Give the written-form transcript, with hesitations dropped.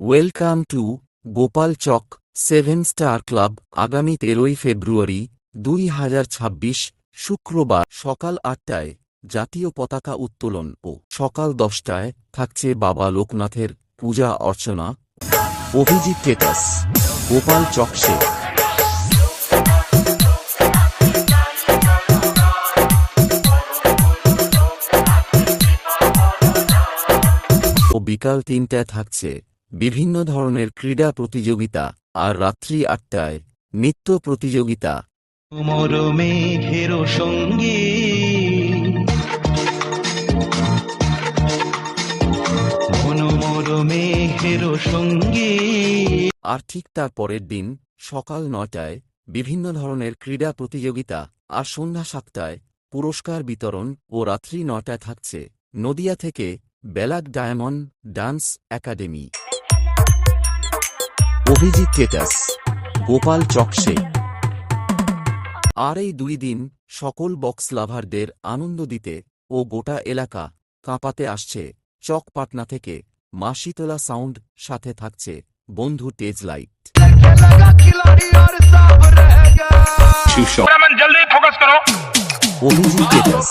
Welcome to Gopal Chak 7 star club. আগামী 13 ফেব্রুয়ারি 2026 শুক্রবার সকাল 8টায় জাতীয় পতাকা উত্তোলন ও সকাল 10টায় থাকছে বাবা লোকনাথের পূজা অর্চনা। অভিজিৎ টেটাস, গোপাল চকসে। ও বিকাল 3টায় থাকছে বিভিন্ন ধরনের ক্রীড়া প্রতিযোগিতা, আর রাত্রি 8টায় নৃত্য প্রতিযোগিতা। মেঘের সঙ্গী মেঘের সঙ্গী। আর ঠিক তার পরের দিন সকাল 9টায় বিভিন্ন ধরনের ক্রীড়া প্রতিযোগিতা, আর সন্ধ্যা 7টায় পুরস্কার বিতরণ। ও রাত্রি 9টায় থাকছে নদিয়া থেকে black diamond dance academy. Abhijit টেটাস, গোপাল চকসে। আর এই 2 দিন সকল বক্স লাভারদের আনন্দ দিতে ও গোটা এলাকা কাঁপাতে আসছে চক পাটনা থেকে মা শীতলা সাউন্ড, সাথে থাকছে বন্ধু টেজ লাইট। जल्दी फोकस करो। অভিজিৎ টেটাস।